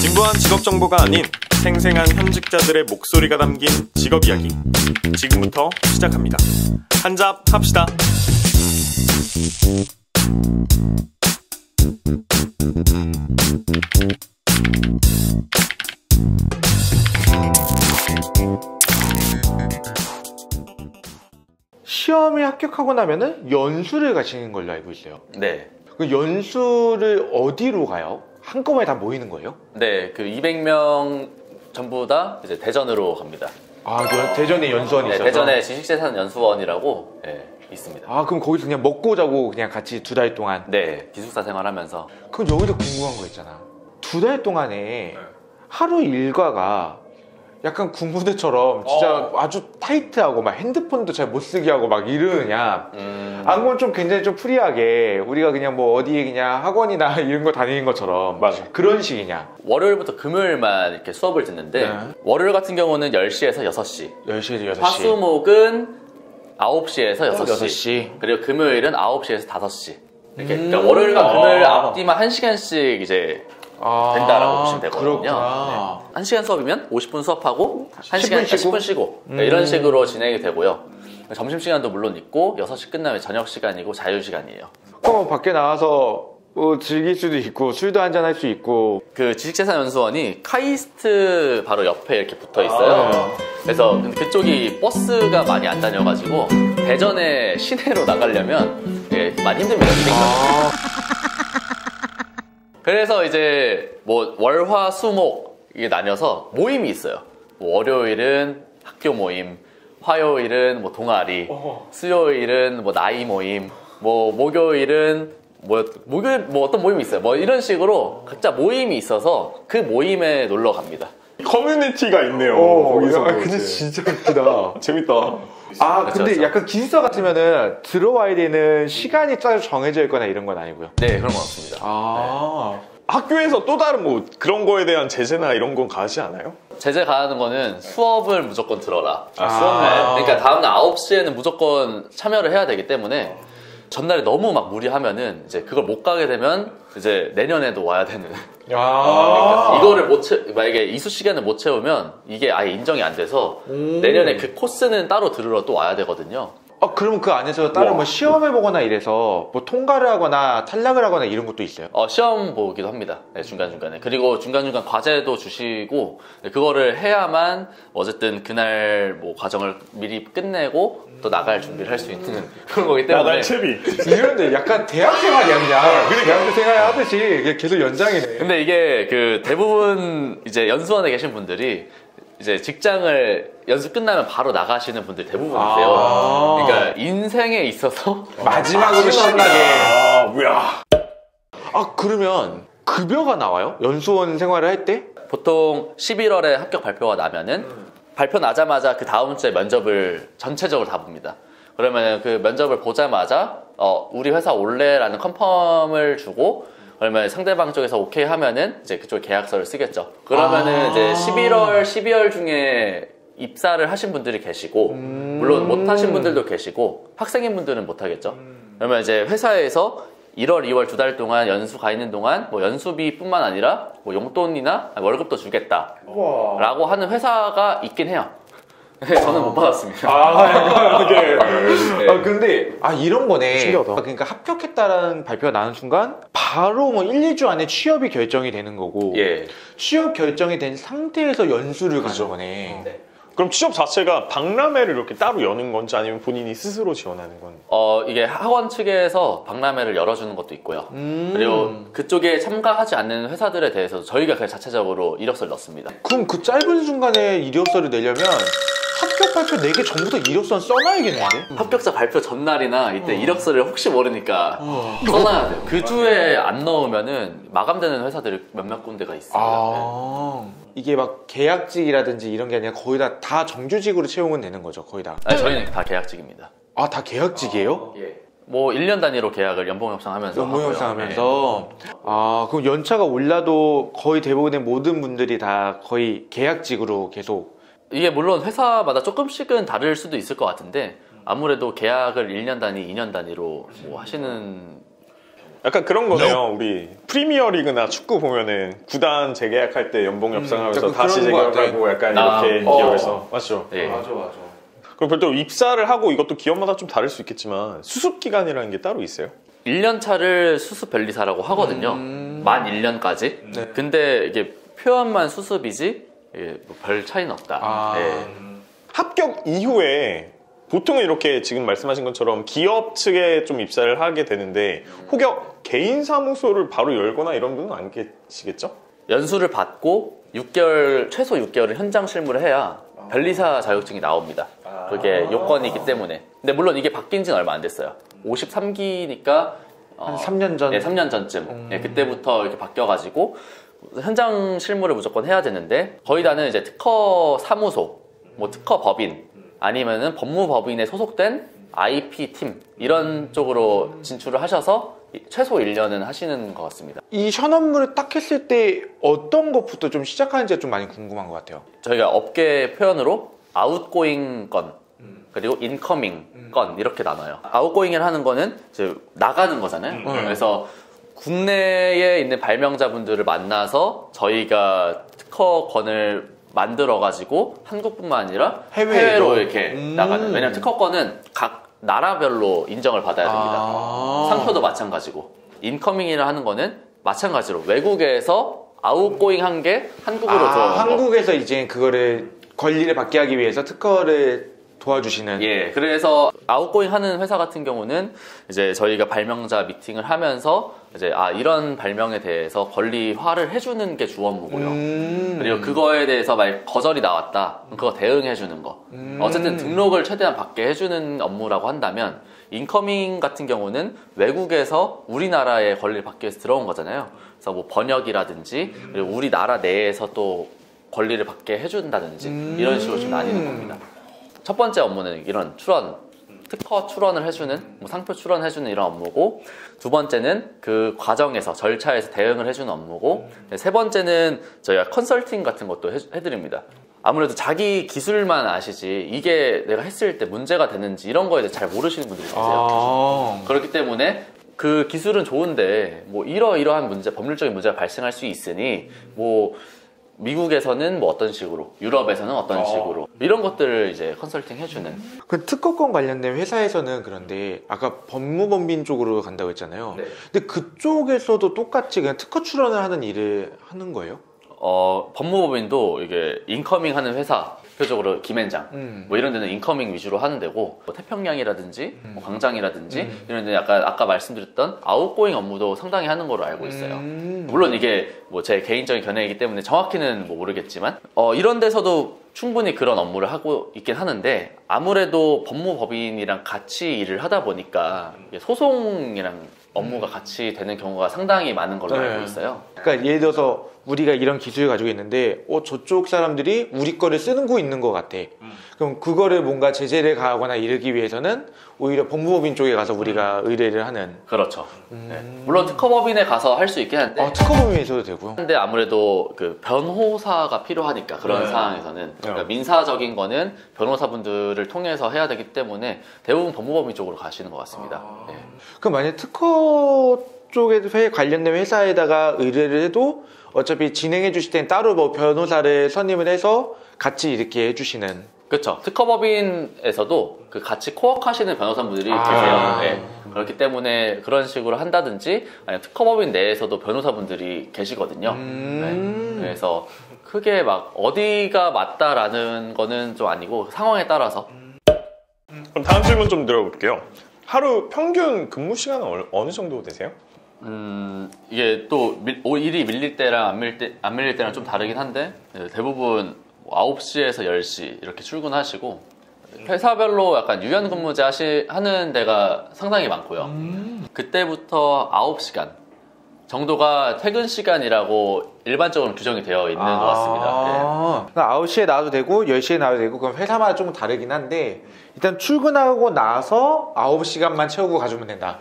진부한 직업 정보가 아닌 생생한 현직자들의 목소리가 담긴 직업 이야기. 지금부터 시작합니다. 한잡 합시다. 시험에 합격하고 나면은 연수를 가시는 걸로 알고 있어요. 네. 그 연수를 어디로 가요? 한꺼번에 다 모이는 거예요? 네, 그 200명 전부 다 이제 대전으로 갑니다. 아, 대전에 연수원이 네, 있어서? 대전에 지식재산 연수원이라고 있습니다. 아, 그럼 거기서 그냥 먹고 자고 그냥 같이 2달 동안? 네, 기숙사 생활하면서. 그럼 여기서 궁금한 거 있잖아. 2달 동안에 하루 일과가 약간 군부대처럼 진짜 아주 타이트하고 막 핸드폰도 잘 못 쓰게 하고 막 이러느냐, 아니면 좀 굉장히 좀 프리하게 우리가 그냥 뭐 어디에 그냥 학원이나 이런 거 다니는 것처럼 맞아. 그런 식이냐? 월요일부터 금요일만 이렇게 수업을 듣는데 월요일 같은 경우는 10시에서 6시, 10시에서 6시. 화수목은 9시에서 6시, 6시. 그리고 금요일은 9시에서 5시. 이렇게 그러니까 월요일과 금요일 앞뒤만 1시간씩 이제 된다라고 보시면 되거든요. 그렇구나. 네. 1시간 수업이면 50분 수업하고 10분 10분 쉬고 네, 이런 식으로 진행이 되고요. 점심시간도 물론 있고 6시 끝나면 저녁시간이고 자유시간이에요. 그럼 밖에 나와서 뭐 즐길 수도 있고 술도 한잔 할 수 있고. 그 지식재산연수원이 카이스트 바로 옆에 이렇게 붙어 있어요. 그래서 근데 그쪽이 버스가 많이 안 다녀가지고 대전의 시내로 나가려면 많이 힘듭니다. 200명. 그래서 이제 뭐 월화 수목 이게 나뉘어서 모임이 있어요. 뭐 월요일은 학교 모임, 화요일은 뭐 동아리, 수요일은 뭐 나이 모임, 뭐 목요일은 목요일 뭐 어떤 모임이 있어요. 뭐 이런 식으로 각자 모임이 있어서 그 모임에 놀러 갑니다. 커뮤니티가 있네요. 거기서 근데 진짜 웃기다. 재밌다. 아, 그쵸, 근데 그쵸. 약간 기숙사 같으면은 들어와야 되는 시간이 따로 정해져 있거나 이런 건 아니고요. 네, 그런 건 없습니다. 학교에서 또 다른 뭐 그런 거에 대한 제재나 이런 건 가하지 않아요? 제재 가하는 거는 수업을 무조건 들어라. 수업만. 그러니까 다음날 9시에는 무조건 참여를 해야 되기 때문에 전날에 너무 막 무리하면은 이제 그걸 못 가게 되면 이제 내년에도 와야 되는. 그러니까 이거를 만약에 이수 시간을 못 채우면 이게 아예 인정이 안 돼서 내년에 그 코스는 따로 들으러 또 와야 되거든요. 그러면 그 안에서 다른 뭐 시험을 보거나 이래서 뭐 통과를 하거나 탈락을 하거나 이런 것도 있어요? 시험 보기도 합니다. 네, 중간중간에. 그리고 중간중간 과제도 주시고 그거를 해야만 어쨌든 그날 뭐 과정을 미리 끝내고 또 나갈 준비를 할 수 있는 그런 거기 때문에. 나갈 채비. 이런데 약간 대학생활이야 그냥. 대학교 생활 하듯이 계속 연장이네. 근데 이게 그 대부분 이제 연수원에 계신 분들이 이제 직장을 연수 끝나면 바로 나가시는 분들 대부분이세요. 그러니까 인생에 있어서 마지막으로 신나게. 뭐야. 그러면 급여가 나와요? 연수원 생활을 할 때? 보통 11월에 합격 발표가 나면은 발표 나자마자 그 다음 주에 면접을 전체적으로 다 봅니다. 그러면 그 면접을 보자마자 우리 회사 올래라는 컨펌을 주고 그러면 상대방 쪽에서 오케이 하면은 이제 그쪽 계약서를 쓰겠죠. 그러면은 이제 11월, 12월 중에 입사를 하신 분들이 계시고 물론 못 하신 분들도 계시고 학생인 분들은 못 하겠죠. 그러면 이제 회사에서 1월, 2월 2달 동안 연수 가 있는 동안 뭐 연수비뿐만 아니라 뭐 용돈이나 월급도 주겠다라고 하는 회사가 있긴 해요. 저는 못 받았습니다. 근데 이런 거네. 신기하다. 그러니까 합격했다라는 발표가 나는 순간 바로 뭐 1, 2주 안에 취업이 결정이 되는 거고 취업 결정이 된 상태에서 연수를 가는 거네. 네. 그럼 취업 자체가 박람회를 이렇게 따로 여는 건지 아니면 본인이 스스로 지원하는 건? 이게 학원 측에서 박람회를 열어주는 것도 있고요. 그리고 그쪽에 참가하지 않는 회사들에 대해서 저희가 그냥 자체적으로 이력서를 넣습니다. 그럼 그 짧은 순간에 이력서를 내려면 합격 발표 4개 전부 다 이력서는 써놔야겠는데? 합격자 발표 전날이나 이때 이력서를 혹시 모르니까 써놔야 돼요. 그 주에 안 넣으면은 마감되는 회사들이 몇몇 군데가 있습니다. 이게 막 계약직이라든지 이런 게 아니라 거의 다 정규직으로 채용은 되는 거죠, 거의 다? 아니, 저희는 다 계약직입니다. 다 계약직이에요? 뭐 1년 단위로 계약을 연봉 협상하면서 연봉 하고요. 협상하면서. 그럼 연차가 올라도 거의 대부분의 모든 분들이 다 거의 계약직으로 계속. 이게 물론 회사마다 조금씩은 다를 수도 있을 것 같은데 아무래도 계약을 1년 단위, 2년 단위로 뭐 하시는 약간 그런 거네요. 우리 프리미어리그나 축구 보면은 구단 재계약할 때 연봉 협상하면서 약간 다시 그런 거 재계약하고 약간 아, 이렇게 기업에서 맞죠? 예. 맞아. 그럼 별도 입사를 하고 이것도 기업마다 좀 다를 수 있겠지만 수습 기간이라는 게 따로 있어요? 1년 차를 수습 변리사라고 하거든요. 만 1년까지. 네. 근데 이게 표현만 수습이지 뭐별 차이는 없다. 예. 합격 이후에 보통은 이렇게 지금 말씀하신 것처럼 기업 측에 좀 입사를 하게 되는데 혹여 개인 사무소를 바로 열거나 이런 분은 안 계시겠죠? 연수를 받고 6개월, 최소 6개월을 현장 실무를 해야 변리사 자격증이 나옵니다. 그게 요건이기 때문에. 근데 물론 이게 바뀐 지는 얼마 안 됐어요. 53기니까 한 3년 전? 네, 3년 전쯤. 네, 그때부터 이렇게 바뀌어가지고 현장 실무를 무조건 해야 되는데 거의 다는 이제 특허 사무소, 뭐 특허 법인 아니면은 법무법인에 소속된 IP 팀 이런 쪽으로 진출을 하셔서 최소 1년은 하시는 것 같습니다. 이 현업물을 딱 했을 때 어떤 것부터 좀 시작하는지가 좀 많이 궁금한 것 같아요. 저희가 업계 표현으로 아웃고잉 건 그리고 인커밍 건 이렇게 나눠요. 아웃고잉을 하는 거는 이제 나가는 거잖아요. 그래서 국내에 있는 발명자분들을 만나서 저희가 특허권을 만들어가지고 한국뿐만 아니라 해외로 이렇게 나가는. 왜냐면 특허권은 각 나라별로 인정을 받아야 됩니다. 상표도 마찬가지고. 인커밍이라 하는 거는 마찬가지로 외국에서 아웃고잉 한 게 한국으로 들어오는 거. 한국에서 이제 그거를 권리를 받게 하기 위해서 특허를 도와주시는. 예, 그래서 아웃고잉 하는 회사 같은 경우는 이제 저희가 발명자 미팅을 하면서 이제 이런 발명에 대해서 권리화를 해주는 게 주 업무고요. 그리고 그거에 대해서 만약 거절이 나왔다, 그럼 그거 대응해주는 거. 어쨌든 등록을 최대한 받게 해주는 업무라고 한다면 인커밍 같은 경우는 외국에서 우리나라에 권리를 받기 위해서 들어온 거잖아요. 그래서 뭐 번역이라든지 그리고 우리나라 내에서 또 권리를 받게 해준다든지 이런 식으로 좀 나뉘는 겁니다. 첫 번째 업무는 이런 출원, 특허 출원을 해주는, 뭐 상표 출원해주는 이런 업무고, 두 번째는 그 과정에서 절차에서 대응을 해주는 업무고, 세 번째는 저희가 컨설팅 같은 것도 해드립니다. 아무래도 자기 기술만 아시지 이게 내가 했을 때 문제가 되는지 이런 거에 대해 잘 모르시는 분들이 계세요. 그렇기 때문에 그 기술은 좋은데 뭐 이러이러한 문제, 법률적인 문제가 발생할 수 있으니 뭐 미국에서는 뭐 어떤 식으로, 유럽에서는 어떤 식으로 이런 것들을 이제 컨설팅 해주는. 그 특허권 관련된 회사에서는 그런데 아까 법무법인 쪽으로 간다고 했잖아요. 네. 근데 그쪽에서도 똑같이 그냥 특허 출원을 하는 일을 하는 거예요? 법무법인도 이게 인커밍 하는 회사, 대표적으로 김앤장 뭐 이런 데는 인커밍 위주로 하는 데고, 뭐 태평양이라든지 뭐 광장이라든지 이런 데는 약간 아까 말씀드렸던 아웃고잉 업무도 상당히 하는 걸로 알고 있어요. 물론 이게 뭐 제 개인적인 견해이기 때문에 정확히는 뭐 모르겠지만 이런 데서도 충분히 그런 업무를 하고 있긴 하는데, 아무래도 법무법인이랑 같이 일을 하다 보니까 소송이랑 업무가 같이 되는 경우가 상당히 많은 걸로 알고 있어요. 그러니까 예를 들어서 우리가 이런 기술을 가지고 있는데 저쪽 사람들이 우리 거를 쓰고 있는 것 같아. 그럼 그거를 뭔가 제재를 가하거나 이러기 위해서는 오히려 법무법인 쪽에 가서 우리가 의뢰를 하는. 그렇죠. 네. 물론 특허법인에 가서 할 수 있긴 한데 특허법인에서도 되고요. 근데 아무래도 그 변호사가 필요하니까 그런 상황에서는 그러니까 민사적인 거는 변호사분들을 통해서 해야 되기 때문에 대부분 법무법인 쪽으로 가시는 것 같습니다. 네. 그럼 만약 특허 쪽에 관련된 회사에다가 의뢰를 해도 어차피 진행해 주실 때는 따로 뭐 변호사를 선임을 해서 같이 이렇게 해주시는. 그렇죠. 특허법인에서도 그 같이 코워크하시는 변호사분들이 계세요. 네. 그렇기 때문에 그런 식으로 한다든지, 아니면 특허법인 내에서도 변호사분들이 계시거든요. 네. 그래서 크게 막 어디가 맞다라는 거는 좀 아니고 상황에 따라서. 그럼 다음 질문 좀 들어볼게요. 하루 평균 근무 시간은 어느 정도 되세요? 이게 또 일이 밀릴 때랑 안 밀릴 때랑 좀 다르긴 한데, 대부분 9시에서 10시 이렇게 출근하시고, 회사별로 약간 유연근무제 하는 데가 상당히 많고요. 그때부터 9시간 정도가 퇴근 시간이라고 일반적으로 규정이 되어 있는 것 같습니다. 네. 그러니까 9시에 나와도 되고 10시에 나와도 되고, 그럼 회사마다 좀 다르긴 한데 일단 출근하고 나서 9시간만 채우고 가주면 된다.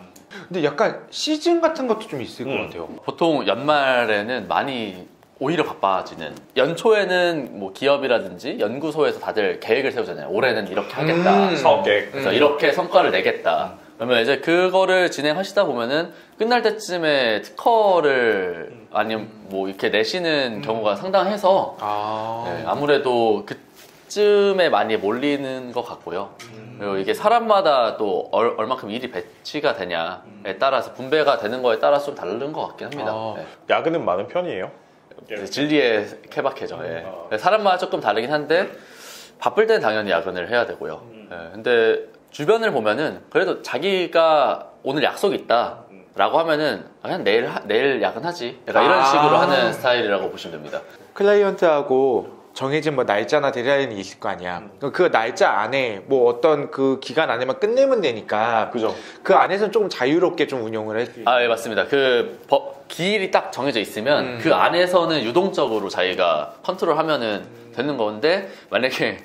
근데 약간 시즌 같은 것도 좀 있을 것 같아요. 보통 연말에는 많이 오히려 바빠지는, 연초에는 뭐 기업이라든지 연구소에서 다들 계획을 세우잖아요. 올해는 이렇게 하겠다. 사업 계획. 그래서 이렇게 성과를 내겠다. 그러면 이제 그거를 진행하시다 보면은 끝날 때쯤에 특허를 아니면 뭐 이렇게 내시는 경우가 상당해서 네, 아무래도 그쯤에 많이 몰리는 것 같고요. 그리고 이게 사람마다 또 얼마큼 일이 배치가 되냐에 따라서 분배가 되는 거에 따라서 좀 다른 것 같긴 합니다. 네. 야근은 많은 편이에요? 진리에 케바케죠. 예. 사람마다 조금 다르긴 한데 바쁠 때는 당연히 야근을 해야 되고요. 예. 근데 주변을 보면은 그래도 자기가 오늘 약속이 있다 라고 하면은 그냥 내일 야근하지 약간 이런 식으로 하는 스타일이라고 보시면 됩니다. 클라이언트하고 정해진 뭐 날짜나 데드라인이 있을 거 아니야. 그 날짜 안에 뭐 어떤 그 기간 안에만 끝내면 되니까 그죠? 그 안에서는 조금 자유롭게 좀 운영을 해. 아, 예, 맞습니다. 기일이 딱 정해져 있으면 그 안에서는 유동적으로 자기가 컨트롤하면은 되는 건데 만약에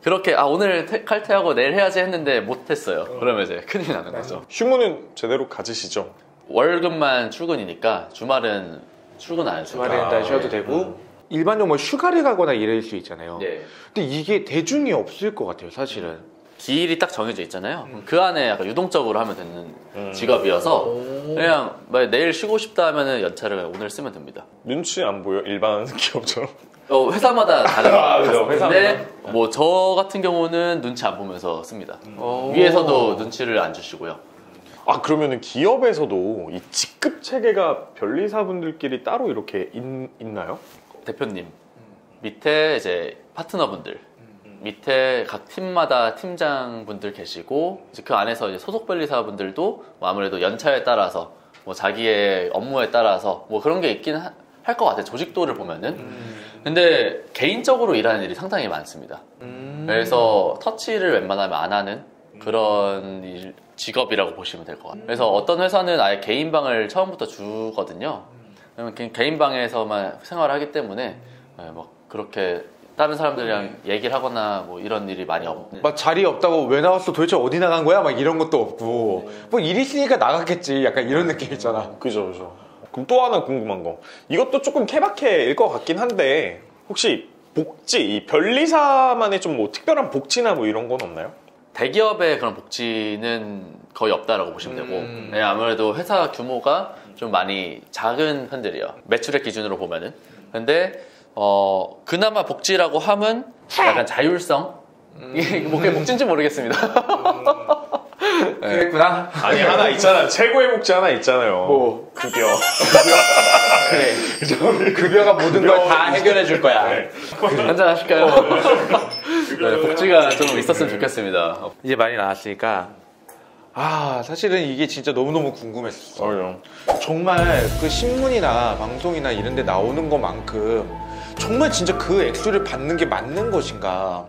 그렇게 오늘 칼퇴하고 내일 해야지 했는데 못했어요. 그러면 이제 큰일 나는 거죠. 휴무는 제대로 가지시죠? 월급만 출근이니까 주말은 출근 안 해요. 주말에는 다 쉬어도 되고 일반적으로 뭐 휴가를 가거나 이럴 수 있잖아요. 네. 근데 이게 대중이 없을 것 같아요, 사실은. 기일이 딱 정해져 있잖아요. 그 안에 약간 유동적으로 하면 되는 직업이어서 그냥 내일 쉬고 싶다 하면은 연차를 오늘 쓰면 됩니다. 눈치 안 보여? 일반 기업처럼? 회사마다 다른 그죠, 것 같은데 뭐 저 같은 경우는 눈치 안 보면서 씁니다. 위에서도 눈치를 안 주시고요. 그러면은 기업에서도 이 직급 체계가 변리사분들끼리 따로 이렇게 있나요? 대표님 밑에 이제 파트너분들 밑에 각 팀마다 팀장분들 계시고 이제 그 안에서 이제 소속 변리사분들도 뭐 아무래도 연차에 따라서 뭐 자기의 업무에 따라서 뭐 그런 게 있긴 할 것 같아요. 조직도를 보면은. 근데 개인적으로 일하는 일이 상당히 많습니다. 그래서 터치를 웬만하면 안 하는 그런 직업이라고 보시면 될 것 같아요. 그래서 어떤 회사는 아예 개인 방을 처음부터 주거든요. 그러면 개인 방에서만 생활하기 때문에 막 그렇게 다른 사람들이랑 얘기를 하거나 뭐 이런 일이 많이 없는. 막 자리 없다고 왜 나왔어? 도대체 어디 나간 거야? 막 이런 것도 없고 뭐 일 있으니까 나갔겠지. 약간 이런 느낌 있잖아. 그죠. 그럼 또 하나 궁금한 거. 이것도 조금 케바케일 것 같긴 한데 혹시 복지, 이 변리사만의 좀 뭐 특별한 복지나 뭐 이런 건 없나요? 대기업의 그런 복지는 거의 없다라고 보시면 되고 네, 아무래도 회사 규모가 좀 많이 작은 편들이에요. 매출의 기준으로 보면은. 근데 그나마 복지라고 하면 약간 자율성? 이게 뭐 그게 복지인지 모르겠습니다. 그랬구나. 아니 하나 있잖아. 최고의 복지 하나 있잖아요. 뭐? 급여. 그래. 급여가 모든 걸 다 해결해 줄 거야. 네. 한잔 하실까요? 네, 복지가 좀 있었으면 좋겠습니다. 이제 말이 나왔으니까 사실은 이게 진짜 너무너무 궁금했어. 정말 그 신문이나 방송이나 이런 데 나오는 것만큼 정말 진짜 그 액수를 받는 게 맞는 것인가.